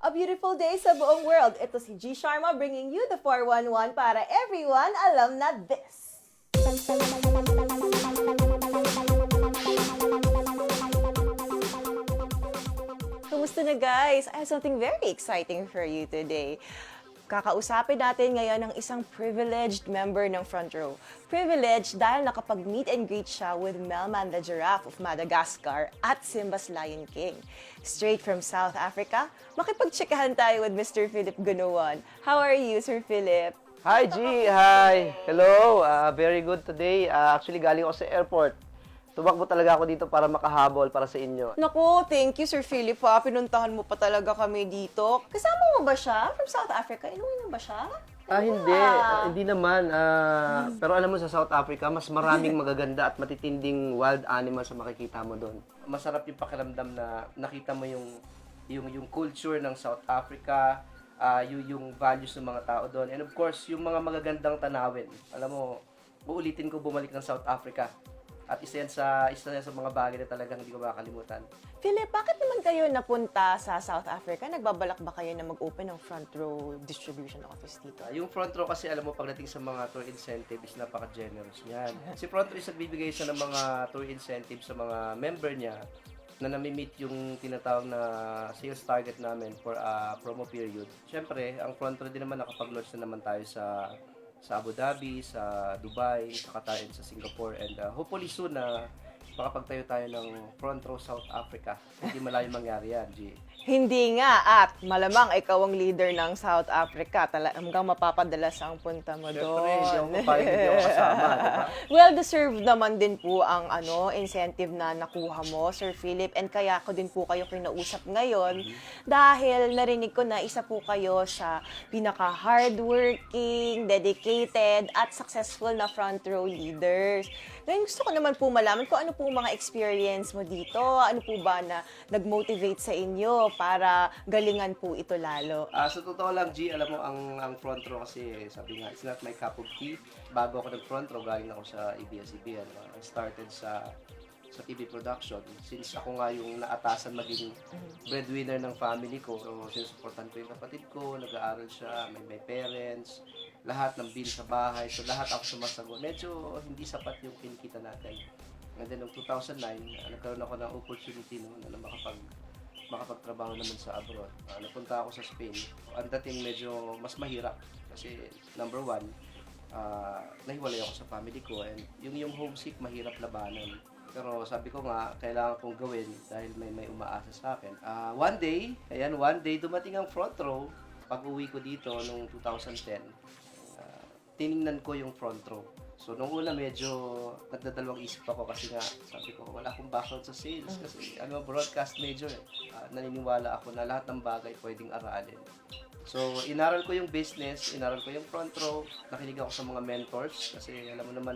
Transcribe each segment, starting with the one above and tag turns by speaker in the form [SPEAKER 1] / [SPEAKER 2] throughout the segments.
[SPEAKER 1] A beautiful day sa buong world. Ito si G Sharma bringing you the 411 para everyone alam na this. Kumusta na guys? I have something very exciting for you today. Kakausapin natin ngayon ang isang privileged member ng Front Row. Privileged dahil nakapag-meet and greet siya with Melman the Giraffe of Madagascar at Simba's Lion King. Straight from South Africa, makipagtsikahan tayo with Mr. Philip Gunawan. How are you, Sir Philip?
[SPEAKER 2] Hi, G! Hi! Hello! Very good today. Actually, galing ako sa airport. Tumakbo talaga ako dito para makahabol para sa inyo.
[SPEAKER 1] Naku, thank you, Sir Philip. Pinuntahan mo pa talaga kami dito. Kasama mo ba siya from South Africa? Inuwi mo ba siya?
[SPEAKER 2] Hindi. Hindi naman. Pero alam mo, sa South Africa, mas maraming magaganda at matitinding wild animals sa makikita mo doon. Masarap yung pakiramdam na nakita mo yung culture ng South Africa, yung values ng mga tao doon. And of course, yung mga magagandang tanawin. Alam mo, uulitin ko bumalik ng South Africa. At isa yan sa mga bagay na talagang hindi ko makakalimutan.
[SPEAKER 1] Philip, bakit naman kayo napunta sa South Africa? Nagbabalak ba kayo na mag-open ng Front Row distribution office dito?
[SPEAKER 2] Yung Front Row kasi, alam mo, pagdating sa mga tour incentives, napaka-generous niyan. Si Front Row is nagbibigay siya ng mga tour incentives sa mga member niya na nami-meet yung tinatawag na sales target namin for a promo period. Siyempre, ang Front Row din naman nakapag-launch na naman tayo sa Abu Dhabi, sa Dubai, saka tayo sa Singapore, and hopefully soon na makapagtayo tayo ng Front Row South Africa. Hindi malayo mangyari yan, G.
[SPEAKER 1] Hindi nga, at malamang ikaw ang leader ng South Africa. Hanggang mapapadalas ang punta mo
[SPEAKER 2] Siyempre,
[SPEAKER 1] doon.
[SPEAKER 2] hindi ako papayag, hindi ako kasama, diba?
[SPEAKER 1] Well-deserved naman din po ang incentive na nakuha mo, Sir Philip. And kaya ko din po kayo kinausap ngayon dahil narinig ko na isa po kayo sa pinaka-hardworking, dedicated, at successful na front row leaders. Ngayon gusto ko naman po malaman kung ano po mga experience mo dito. Ano po ba na nag-motivate sa inyo para galingan po ito lalo?
[SPEAKER 2] Sa totoo lang, G, alam mo, ang front row kasi, sabi nga, it's not my cup of tea. Bago ako nag-front row, galing ako sa ABS-CBN. I started sa TV production. Since ako nga yung naatasan maging breadwinner ng family ko, so sinusuportan ko yung kapatid ko, nag-aaral siya, may parents, lahat ng bill sa bahay, so lahat ako sumasagot. Medyo hindi sapat yung kinikita natin. And then, noong 2009, nagkaroon ako ng opportunity na makapagtrabaho naman sa abroad. Napunta ako sa Spain. Ang dating medyo mas mahirap kasi number one, nahiwalay ako sa family ko, and yung homesick mahirap labanan. Pero sabi ko nga, kailangan kong gawin dahil may umaasa sa akin. One day dumating ang front row. Pag-uwi ko dito noong 2010, tiningnan ko yung front row. So, nung una medyo nagdadalawang isip ako kasi nga sabi ko, wala akong background sa sales kasi broadcast major eh. Naniniwala ako na lahat ng bagay pwedeng aralin. So, inaral ko yung business, inaral ko yung front row, nakinig ako sa mga mentors kasi alam mo naman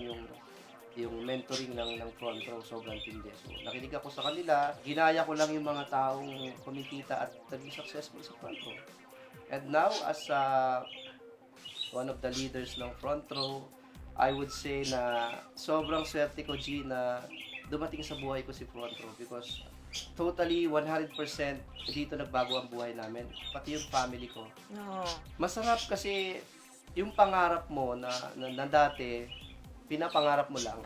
[SPEAKER 2] yung mentoring ng front row sobrang tindi. So, nakinig ako sa kanila, ginaya ko lang yung mga taong kumikita at naging successful sa front row. And now, as one of the leaders ng front row, I would say na sobrang swerte ko, G, na dumating sa buhay ko si front row because totally 100% dito nagbago ang buhay namin, pati yung family ko.
[SPEAKER 1] No.
[SPEAKER 2] Masarap kasi yung pangarap mo na dati, pinapangarap mo lang,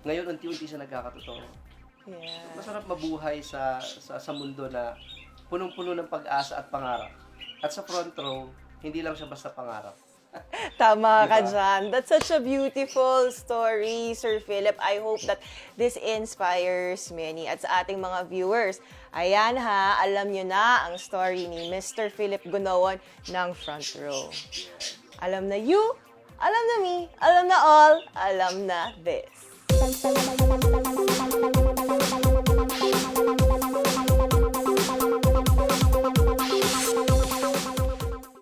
[SPEAKER 2] ngayon unti-unti siya nagkakatotoo.
[SPEAKER 1] Yeah.
[SPEAKER 2] Masarap mabuhay sa mundo na punong-puno ng pag-asa at pangarap. At sa front row, hindi lang siya basta pangarap.
[SPEAKER 1] Tama ka
[SPEAKER 2] Diba?
[SPEAKER 1] dyan. That's such a beautiful story, Sir Philip. I hope that this inspires many. At sa ating mga viewers, ayan ha, alam nyo na ang story ni Mr. Philip Gunawan ng Front Row. Alam na you, alam na me, alam na all, alam na this.